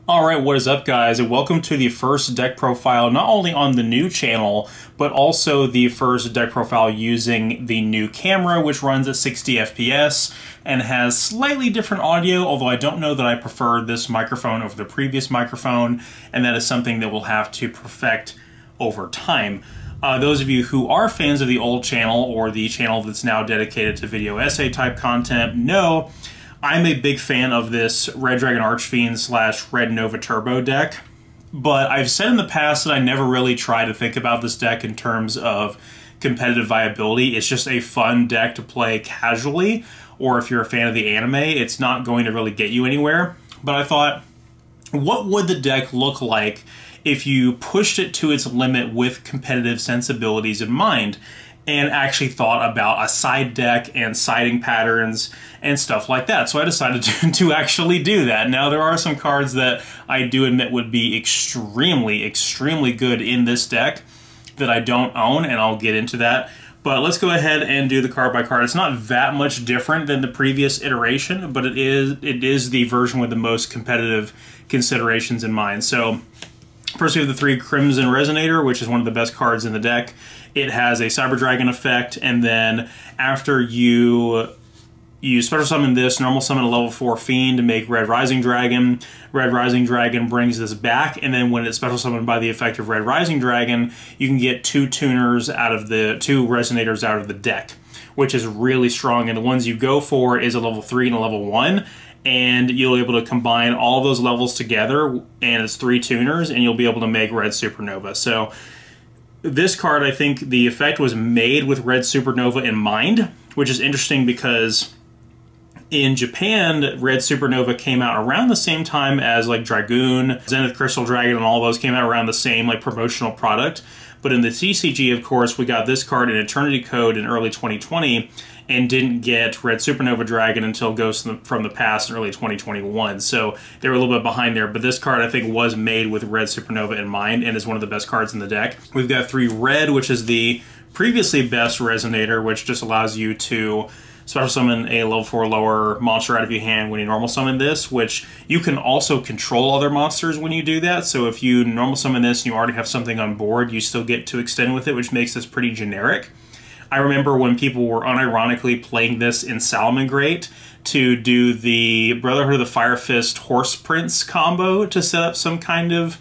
Alright, what is up guys, and welcome to the first deck profile, not only on the new channel, but also the first deck profile using the new camera, which runs at 60 FPS and has slightly different audio, although I don't know that I prefer this microphone over the previous microphone, and that is something that we'll have to perfect over time. Those of you who are fans of the old channel, or the channel that's now dedicated to video essay type content, know I'm a big fan of this Red Dragon Archfiend / Red Nova Turbo deck, but I've said in the past that I never really try to think about this deck in terms of competitive viability. It's just a fun deck to play casually, or if you're a fan of the anime, it's not going to really get you anywhere. But I thought, what would the deck look like if you pushed it to its limit with competitive sensibilities in mind, and actually thought about a side deck and siding patterns and stuff like that. So I decided to actually do that. Now, there are some cards that I do admit would be extremely good in this deck that I don't own, and I'll get into that. But let's go ahead and do the card by card. It's not that much different than the previous iteration, but it is the version with the most competitive considerations in mind. So first we have the 3 Crimson Resonator, which is one of the best cards in the deck. It has a Cyber Dragon effect, and then after you special summon this, normal summon a level 4 Fiend to make Red Rising Dragon. Red Rising Dragon brings this back, and then when it's special summoned by the effect of Red Rising Dragon, you can get 2 tuners out of the 2 Resonators out of the deck, which is really strong. And the ones you go for is a level 3 and a level 1. And you'll be able to combine all those levels together, and it's 3 tuners, and you'll be able to make Red Supernova. So this card, I think the effect was made with Red Supernova in mind, which is interesting because in Japan, Red Supernova came out around the same time as like Dragoon, Zenith Crystal Dragon, and all those came out around the same like promotional product. But in the TCG, of course, we got this card in Eternity Code in early 2020, and didn't get Red Supernova Dragon until Ghost from the Past in early 2021. So they were a little bit behind there, but this card I think was made with Red Supernova in mind and is one of the best cards in the deck. We've got 3 Red, which is the previously best Resonator, which just allows you to special summon a level 4 lower monster out of your hand when you normal summon this, which you can also control other monsters when you do that. So if you normal summon this and you already have something on board, you still get to extend with it, which makes this pretty generic. I remember when people were unironically playing this in Salamangreat to do the Brotherhood of the Fire Fist Horse Prince combo to set up some kind of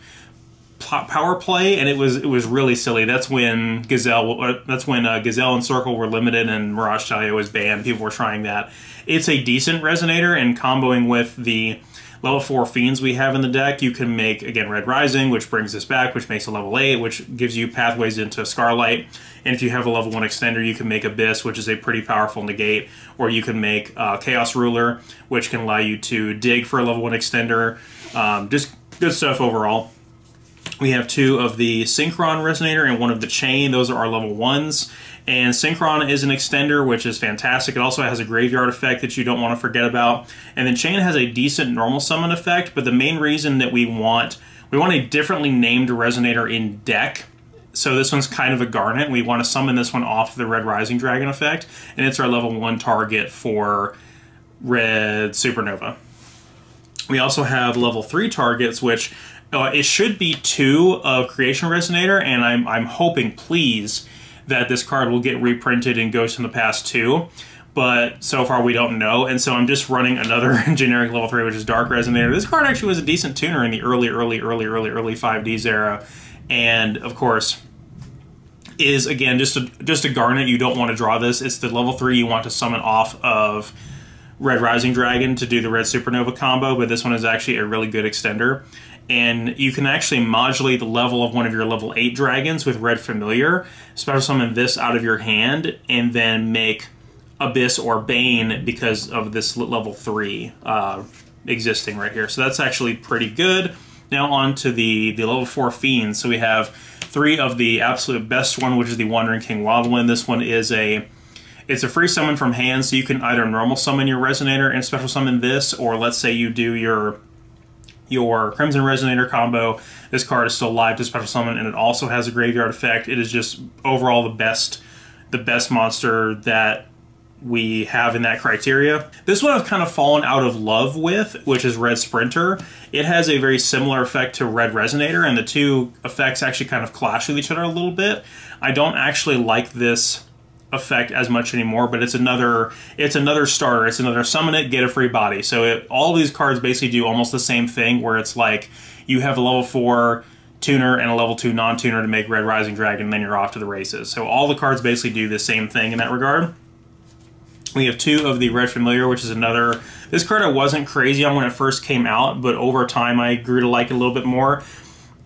power play, and it was really silly. That's when Gazelle and Circle were limited and Mirage Talia was banned. People were trying that. It's a decent Resonator, and comboing with the level 4 Fiends we have in the deck, you can make, again, Red Rising, which brings this back, which makes a level 8, which gives you pathways into Scarlight. And if you have a level 1 extender, you can make Abyss, which is a pretty powerful negate, or you can make Chaos Ruler, which can allow you to dig for a level 1 extender. Just good stuff overall. We have 2 of the Synchron Resonator and 1 of the Chain. Those are our level 1s. And Synchron is an extender, which is fantastic. It also has a graveyard effect that you don't want to forget about. And then Chain has a decent normal summon effect, but the main reason that we want a differently named Resonator in deck. So this one's kind of a Garnet. We want to summon this one off the Red Rising Dragon effect, and it's our level 1 target for Red Supernova. We also have level 3 targets, which it should be 2 of Creation Resonator, and I'm hoping, please, that this card will get reprinted in Ghost from the Past 2, but so far we don't know, and so I'm just running another generic level 3, which is Dark Resonator. This card actually was a decent tuner in the early 5Ds era, and of course is, again, just a Garnet. You don't want to draw this. It's the level 3 you want to summon off of Red Rising Dragon to do the Red Supernova combo, but this one is actually a really good extender. And you can actually modulate the level of one of your level 8 dragons with Red Familiar, special summon this out of your hand, and then make Abyss or Bane because of this level 3 existing right here. So that's actually pretty good. Now on to the level 4 Fiends. So we have 3 of the absolute best one, which is the Wandering King Wildwind. This one is it's a free summon from hand, so you can either normal summon your Resonator and special summon this, or let's say you do your Crimson Resonator combo. This card is still live to special summon, and it also has a graveyard effect. It is just overall the best monster that we have in that criteria. This one I've kind of fallen out of love with, which is Red Sprinter. It has a very similar effect to Red Resonator, and the two effects actually kind of clash with each other a little bit. I don't actually like this effect as much anymore, but it's another starter. It's another summon it, get a free body. So all these cards basically do almost the same thing, where it's like you have a level 4 tuner and a level 2 non-tuner to make Red Rising Dragon, and then you're off to the races. So all the cards basically do the same thing in that regard. We have 2 of the Red Familiar, which is another... This card I wasn't crazy on when it first came out, but over time I grew to like it a little bit more.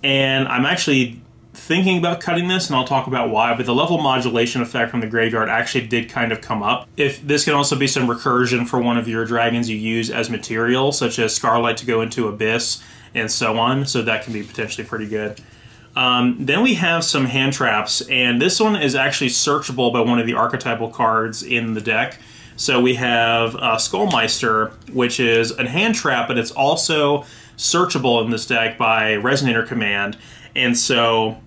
And I'm actually thinking about cutting this, and I'll talk about why, but the level modulation effect from the graveyard actually did kind of come up. If this can also be some recursion for one of your dragons you use as material, such as Scarlight to go into Abyss, and so on, so that can be potentially pretty good. Then we have some hand traps, and this one is actually searchable by one of the archetypal cards in the deck. So we have Skullmeister, which is a hand trap, but it's also searchable in this deck by Resonator command, and so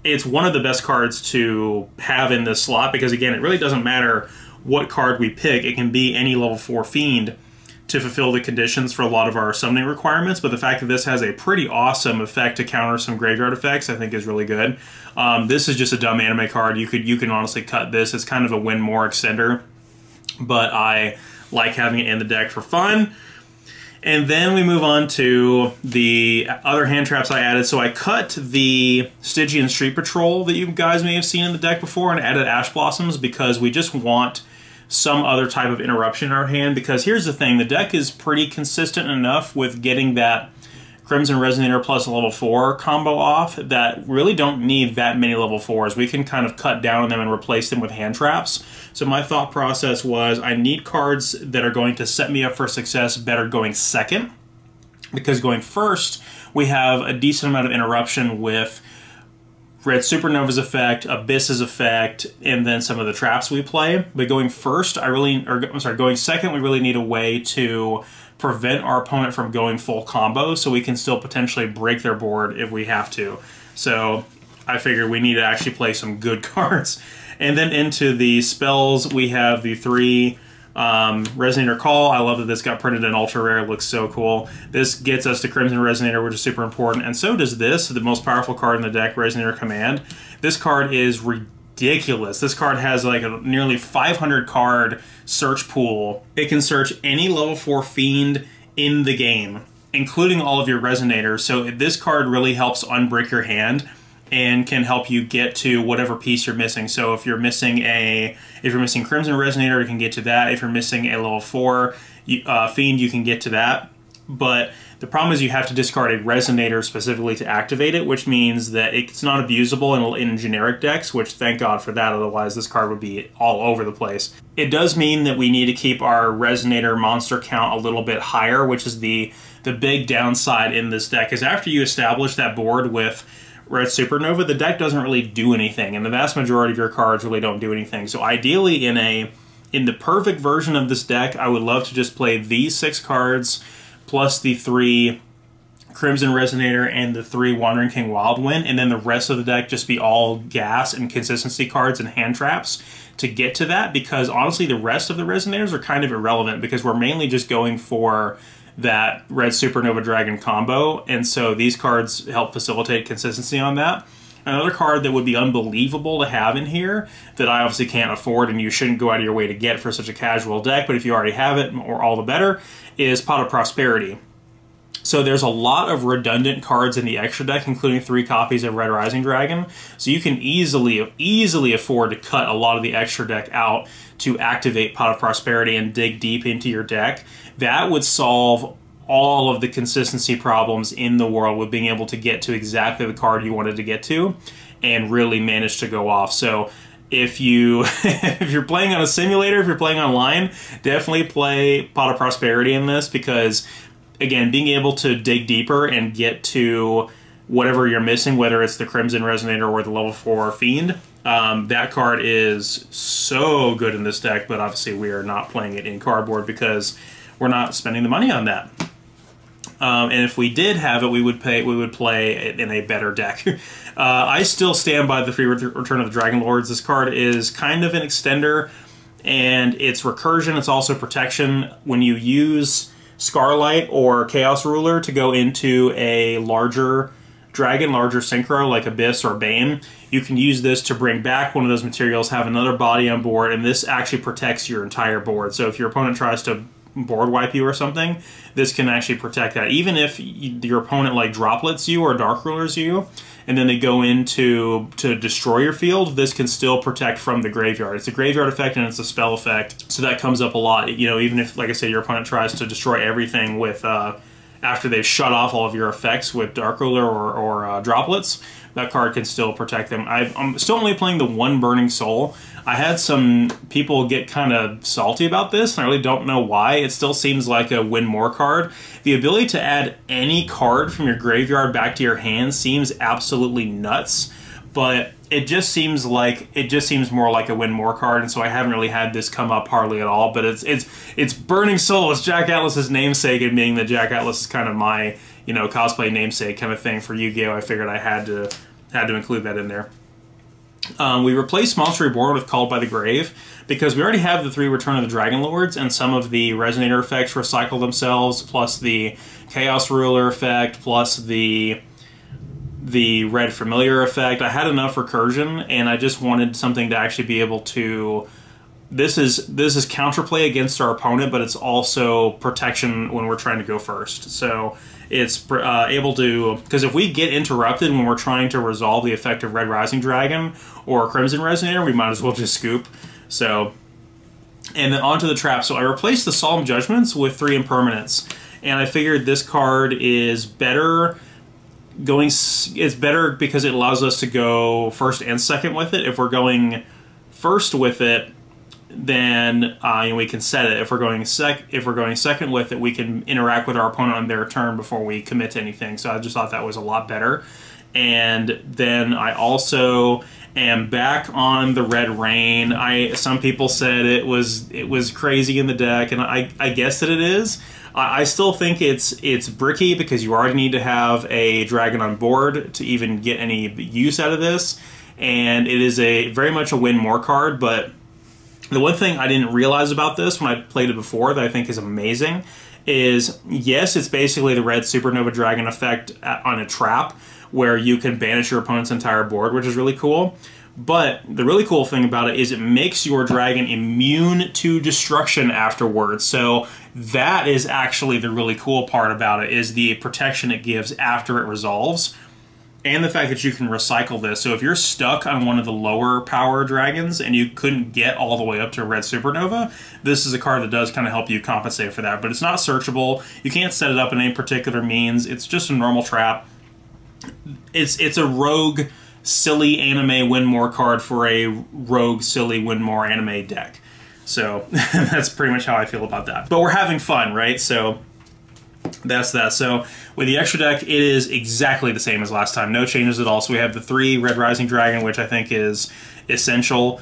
it's one of the best cards to have in this slot, because again, it really doesn't matter what card we pick. It can be any level 4 fiend to fulfill the conditions for a lot of our summoning requirements, but the fact that this has a pretty awesome effect to counter some graveyard effects, I think is really good. This is just a dumb anime card. You can honestly cut this. It's kind of a win more extender, but I like having it in the deck for fun. And then we move on to the other hand traps I added. So I cut the Stygian Street Patrol that you guys may have seen in the deck before and added Ash Blossoms, because we just want some other type of interruption in our hand. Because here's the thing, the deck is pretty consistent enough with getting that Crimson Resonator plus a level 4 combo off that really don't need that many level 4s. We can kind of cut down on them and replace them with hand traps. So my thought process was, I need cards that are going to set me up for success better going second, because going first we have a decent amount of interruption with Red Supernova's effect, Abyss's effect, and then some of the traps we play. But going first, going second, we really need a way to prevent our opponent from going full combo, so we can still potentially break their board if we have to. So I figured we need to actually play some good cards. And then into the spells, we have the 3 Resonator Call. I love that this got printed in ultra rare. It looks so cool. This gets us to Crimson Resonator, which is super important, and so does this, the most powerful card in the deck, Resonator Command. This card is ridiculous. This card has like a nearly 500 card search pool. It can search any level 4 fiend in the game, including all of your Resonators. So this card really helps unbreak your hand and can help you get to whatever piece you're missing. So if you're missing Crimson Resonator, you can get to that. If you're missing a level 4 fiend, you can get to that. But the problem is you have to discard a Resonator specifically to activate it, which means that it's not abusable in generic decks, which thank God for that, otherwise this card would be all over the place. It does mean that we need to keep our Resonator monster count a little bit higher, which is the big downside in this deck, is after you establish that board with Red Supernova, the deck doesn't really do anything, and the vast majority of your cards really don't do anything. So ideally, in the perfect version of this deck, I would love to just play these 6 cards, plus the 3 Crimson Resonator and the 3 Wandering King Wildwind, and then the rest of the deck just be all gas and consistency cards and hand traps to get to that, because honestly the rest of the Resonators are kind of irrelevant, because we're mainly just going for that Red Supernova Dragon combo, and so these cards help facilitate consistency on that. Another card that would be unbelievable to have in here, that I obviously can't afford and you shouldn't go out of your way to get for such a casual deck, but if you already have it, or all the better, is Pot of Prosperity. So there's a lot of redundant cards in the extra deck, including 3 copies of Red Rising Dragon, so you can easily afford to cut a lot of the extra deck out to activate Pot of Prosperity and dig deep into your deck. That would solve all of the consistency problems in the world with being able to get to exactly the card you wanted to get to and really manage to go off. So if you're playing on a simulator, if you're playing online, definitely play Pot of Prosperity in this, because again, being able to dig deeper and get to whatever you're missing, whether it's the Crimson Resonator or the level 4 Fiend, that card is so good in this deck, but obviously we are not playing it in cardboard because we're not spending the money on that. And if we did have it, we would play it in a better deck. I still stand by the free Return of the Dragon Lords. This card is kind of an extender. and it's recursion. It's also protection. When you use Scarlight or Chaos Ruler to go into a larger dragon, larger synchro like Abyss or Bane, you can use this to bring back one of those materials, have another body on board, and this actually protects your entire board. So if your opponent tries to board wipe you or something, this can actually protect that. Even if your opponent like droplets you or dark rulers you, and then they go in to destroy your field, this can still protect from the graveyard. It's a graveyard effect and it's a spell effect, so that comes up a lot. You know, even if, like I said, your opponent tries to destroy everything with after they've shut off all of your effects with Dark Ruler or droplets, that card can still protect them. I'm still only playing the one Burning Soul. I had some people get kind of salty about this, and I really don't know why. It still seems like a win more card. The ability to add any card from your graveyard back to your hand seems absolutely nuts, but it just seems more like a win more card, and so I haven't really had this come up hardly at all. But it's Burning Soul. It's Jack Atlas's namesake, and being that Jack Atlas is kind of my, you know, cosplay namesake kind of thing for Yu-Gi-Oh, I figured I had to include that in there. We replaced Monster Reborn with Called by the Grave because we already have the 3 Return of the Dragon Lords, and some of the Resonator effects recycle themselves, plus the Chaos Ruler effect, plus the Red Familiar effect. I had enough recursion, and I just wanted something to actually be able to... This is counterplay against our opponent, but it's also protection when we're trying to go first. So it's able to... Because if we get interrupted when we're trying to resolve the effect of Red Rising Dragon or Crimson Resonator, we might as well just scoop. So, and then onto the trap. So I replaced the Solemn Judgments with 3 Impermanents, and I figured this card is better... It's better because it allows us to go first and second with it. If we're going first with it, then we can set it. If we're going second with it, we can interact with our opponent on their turn before we commit to anything. So I just thought that was a lot better. And then I also am back on the Red Rain. Some people said it was crazy in the deck, and I guess that it is. I still think it's bricky because you already need to have a dragon on board to even get any use out of this, and it is very much a win more card. But the one thing I didn't realize about this when I played it before that I think is amazing is, yes, it's basically the red Supernova Dragon effect on a trap where you can banish your opponent's entire board, which is really cool. But the really cool thing about it is it makes your dragon immune to destruction afterwards. So that is actually the really cool part about it, is the protection it gives after it resolves. And the fact that you can recycle this. So if you're stuck on one of the lower power dragons and you couldn't get all the way up to Red Supernova, this is a card that does kind of help you compensate for that. But it's not searchable. You can't set it up in any particular means. It's just a normal trap. It's a rogue, silly anime win more card for a rogue, silly win more anime deck. So that's pretty much how I feel about that. But we're having fun, right? So that's that. So with the extra deck, it is exactly the same as last time. No changes at all. So we have the 3 Red Rising Dragon, which I think is essential.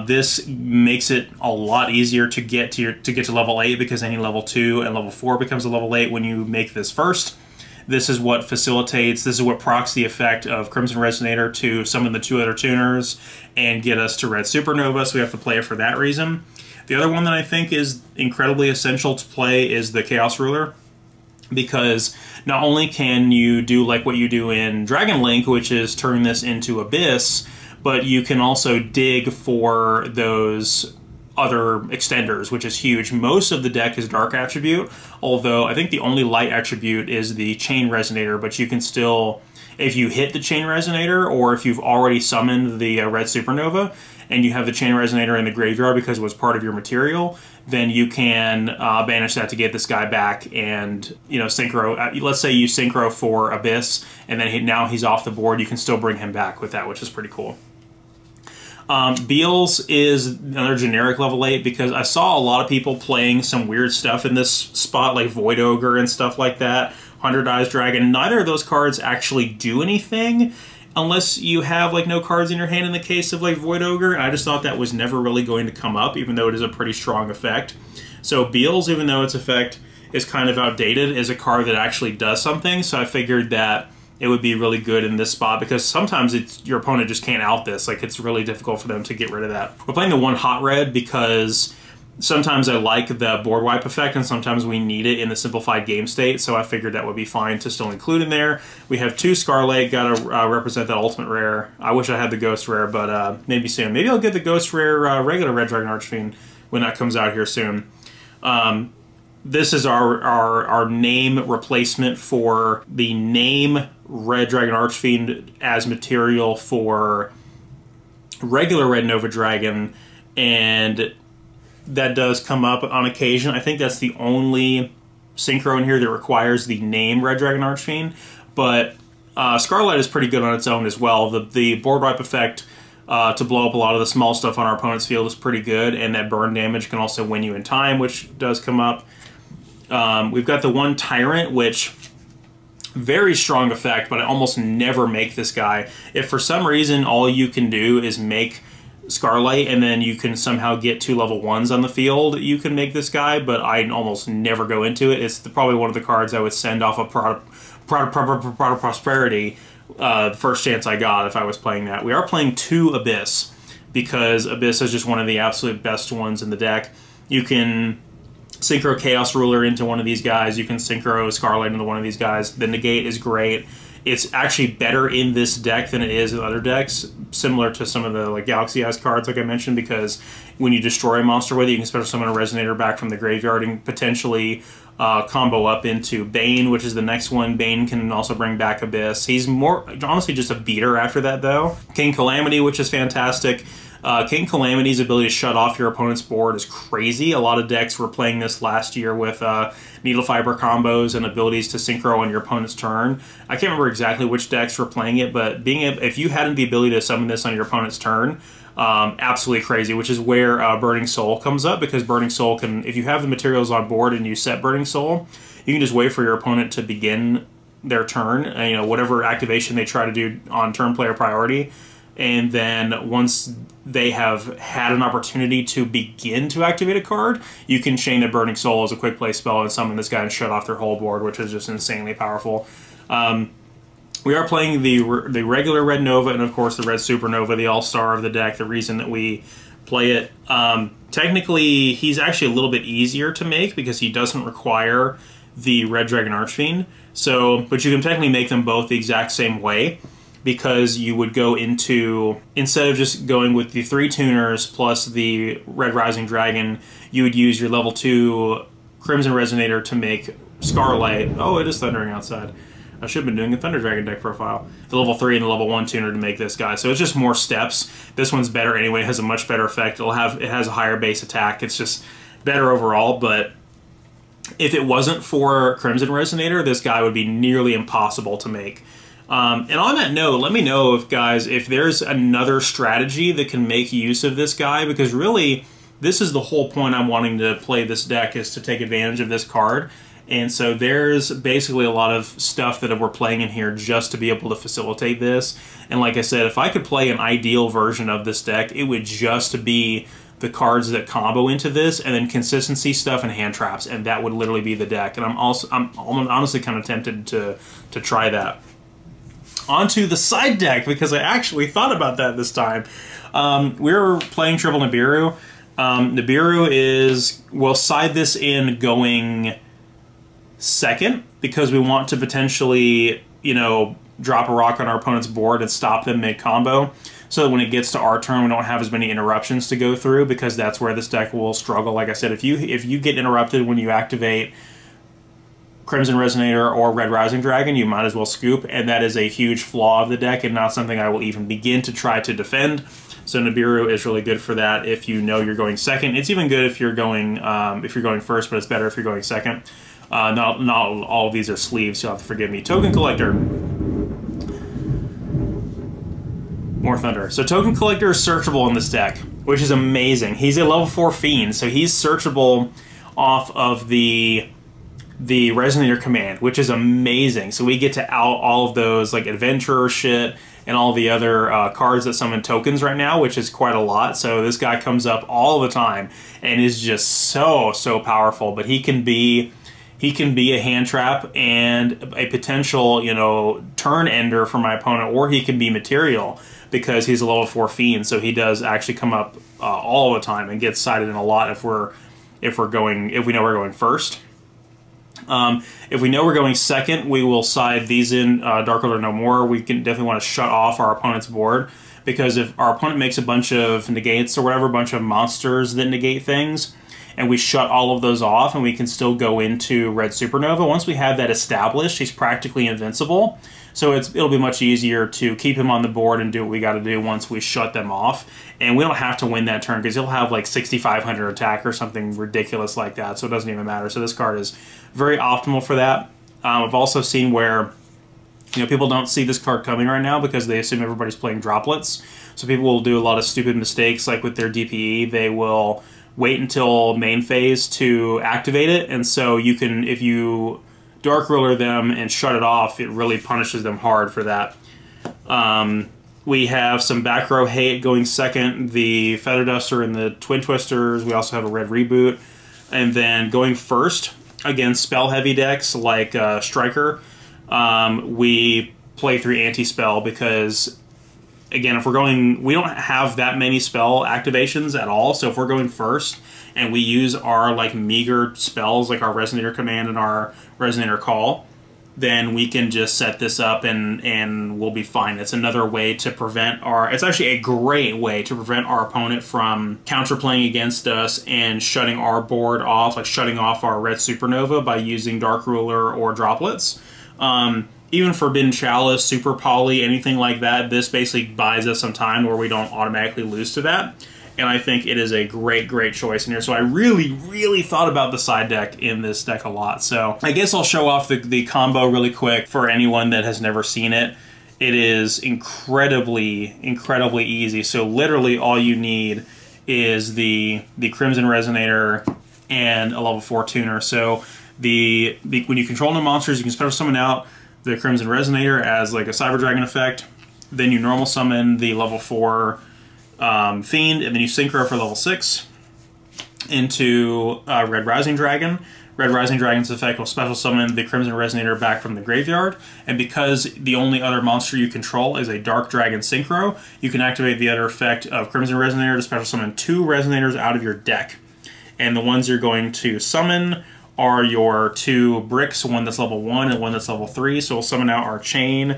This makes it a lot easier to get to level 8 because any level 2 and level 4 becomes a level 8 when you make this first. This is what facilitates, this is what procs the effect of Crimson Resonator to summon the 2 other tuners and get us to Red Supernova, so we have to play it for that reason. The other one that I think is incredibly essential to play is the Chaos Ruler, because not only can you do like what you do in Dragon Link, which is turn this into Abyss, but you can also dig for those other extenders, which is huge. Most of the deck is dark attribute, although I think the only light attribute is the Chain Resonator, but you can still, if you hit the Chain Resonator, or if you've already summoned the Red Supernova, and you have the Chain Resonator in the graveyard because it was part of your material, then you can banish that to get this guy back and, you know, synchro. Let's say you synchro for Abyss, and then now he's off the board, you can still bring him back with that, which is pretty cool. Beals is another generic level 8 because I saw a lot of people playing some weird stuff in this spot, like Void Ogre and stuff like that, 100 Eyes Dragon. Neither of those cards actually do anything unless you have like no cards in your hand in the case of like Void Ogre. I just thought that was never really going to come up, even though it is a pretty strong effect. So Beals, even though its effect is kind of outdated, is a card that actually does something. So I figured that it would be really good in this spot, because sometimes your opponent just can't out this. Like, it's really difficult for them to get rid of that. We're playing the 1 hot red because sometimes I like the board wipe effect, and sometimes we need it in the simplified game state, so I figured that would be fine to still include in there. We have 2 Scarlet, gotta represent that ultimate rare. I wish I had the Ghost Rare, but maybe soon. Maybe I'll get the Ghost Rare regular Red Dragon Archfiend when that comes out here soon. This is our name replacement for the name Red Dragon Archfiend as material for regular Red Nova Dragon, and that does come up on occasion. I think that's the only synchro in here that requires the name Red Dragon Archfiend, but Scarlet is pretty good on its own as well. The board wipe effect to blow up a lot of the small stuff on our opponent's field is pretty good, and that burn damage can also win you in time, which does come up. We've got the 1 Tyrant, which very strong effect, but I almost never make this guy. If for some reason all you can do is make Scarlet and then you can somehow get 2 level 1s on the field, you can make this guy, but I almost never go into it. It's probably one of the cards I would send off of Prosperity the first chance I got if I was playing that. We are playing 2 Abyss, because Abyss is just one of the absolute best ones in the deck. You can synchro Chaos Ruler into one of these guys, you can synchro Scarlet into one of these guys. The negate is great. It's actually better in this deck than it is in other decks, similar to some of the like Galaxy Eyes cards like I mentioned, because when you destroy a monster with it, you can special summon a Resonator back from the graveyard and potentially combo up into Bane, which is the next one. Bane can also bring back Abyss. He's more, honestly, just a beater after that, though. King Calamity, which is fantastic. King Calamity's ability to shut off your opponent's board is crazy. A lot of decks were playing this last year with Needle Fiber combos and abilities to synchro on your opponent's turn. I can't remember exactly which decks were playing it, but if you had the ability to summon this on your opponent's turn, absolutely crazy, which is where Burning Soul comes up, because Burning Soul can, if you have the materials on board and you set Burning Soul, you can just wait for your opponent to begin their turn, you know, whatever activation they try to do on turn player priority, and then once they have had an opportunity to begin to activate a card, you can chain a Burning Soul as a quick play spell and summon this guy and shut off their whole board, which is just insanely powerful. We are playing the regular Red Nova and, of course, the Red Supernova, the all-star of the deck, the reason that we play it. Technically, he's actually a little bit easier to make because he doesn't require the Red Dragon Archfiend. So, but you can technically make them both the exact same way, because you would go into, instead of just going with the 3 tuners plus the Red Rising Dragon, you would use your level 2 Crimson Resonator to make Scarlet. Oh, it is thundering outside. I should have been doing a Thunder Dragon deck profile. The level 3 and the level 1 tuner to make this guy. So it's just more steps. This one's better anyway. It has a much better effect. It has a higher base attack. It's just better overall, but if it wasn't for Crimson Resonator, this guy would be nearly impossible to make. And on that note, let me know if there's another strategy that can make use of this guy, because really, this is the whole point I'm wanting to play this deck, is to take advantage of this card. And so there's basically a lot of stuff that we're playing in here just to be able to facilitate this. And like I said, if I could play an ideal version of this deck, it would just be the cards that combo into this, and then consistency stuff and hand traps, and that would literally be the deck. And I'm honestly kind of tempted to try that. Onto the side deck, because I actually thought about that this time. We're playing Triple Nibiru. Nibiru we'll side this in going second, because we want to potentially, you know, drop a rock on our opponent's board and stop them mid-combo, so that when it gets to our turn, we don't have as many interruptions to go through, because that's where this deck will struggle. Like I said, if you get interrupted when you activate Crimson Resonator or Red Rising Dragon, you might as well scoop, and that is a huge flaw of the deck and not something I will even begin to try to defend. So Nibiru is really good for that if you know you're going second. It's even good if you're going first, but it's better if you're going second. Not all of these are sleeves, so you'll have to forgive me. Token Collector. More Thunder. So Token Collector is searchable in this deck, which is amazing. He's a level 4 Fiend, so he's searchable off of the Resonator command, which is amazing. So we get to out all of those like Adventurer shit and all the other cards that summon tokens right now, which is quite a lot. So this guy comes up all the time and is just so powerful. But he can be he can be a hand trap and a potential, you know, turn ender for my opponent, or he can be material because he's a level 4 fiend, so he does actually come up all the time and gets sided in a lot if we know we're going first. If we know we're going second, we will side these in Dark Ruler no more. We can definitely want to shut off our opponent's board, because if our opponent makes a bunch of negates or whatever, a bunch of monsters that negate things, and we shut all of those off and we can still go into Red Supernova, once we have that established, he's practically invincible. So it'll be much easier to keep him on the board and do what we got to do once we shut them off. And we don't have to win that turn because he'll have like 6,500 attack or something ridiculous like that, so it doesn't even matter. So this card is very optimal for that. I've also seen where, you know, people don't see this card coming right now because they assume everybody's playing droplets. So people will do a lot of stupid mistakes, like with their DPE. They will wait until main phase to activate it, and so you can, if you Dark Ruler them and shut it off, it really punishes them hard for that. We have some back row hate going second, the Feather Duster and the Twin Twisters. We also have a red reboot. And then going first against spell heavy decks like Striker, we play through anti-spell because, again, if we're going, we don't have that many spell activations at all. So if we're going first and we use our like meager spells like our Resonator command and our Resonator call, then we can just set this up and we'll be fine. It's another way to prevent it's actually a great way to prevent our opponent from counterplaying against us and shutting our board off, like shutting off our Red Supernova by using Dark Ruler or droplets. Even Forbidden Chalice, Super Poly, anything like that, this basically buys us some time where we don't automatically lose to that. And I think it is a great, great choice in here. So I really, really thought about the side deck in this deck a lot. So I guess I'll show off the combo really quick for anyone that has never seen it. It is incredibly, incredibly easy. So literally all you need is the Crimson Resonator and a level 4 tuner. So when you control no monsters, you can special summon out the Crimson Resonator as like a Cyber Dragon effect. Then you normal summon the level 4 Fiend, and then you synchro for level 6 into Red Rising Dragon. Red Rising Dragon's effect will special summon the Crimson Resonator back from the graveyard, and because the only other monster you control is a Dark Dragon Synchro, you can activate the other effect of Crimson Resonator to special summon 2 Resonators out of your deck. And the ones you're going to summon are your 2 bricks, one that's level 1 and one that's level 3, so we'll summon out our Chain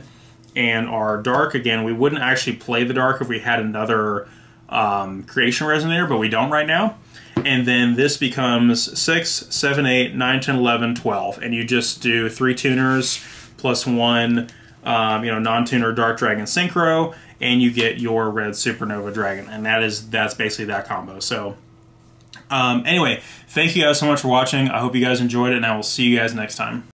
and our Dark. Again, we wouldn't actually play the Dark if we had another Creation Resonator, but we don't right now. And then this becomes 6, 7, 8, 9, 10, 11, 12. And you just do 3 tuners plus 1 non-tuner Dark Dragon Synchro, and you get your Red Supernova Dragon. And that's basically that combo. So anyway, thank you guys so much for watching. I hope you guys enjoyed it, and I will see you guys next time.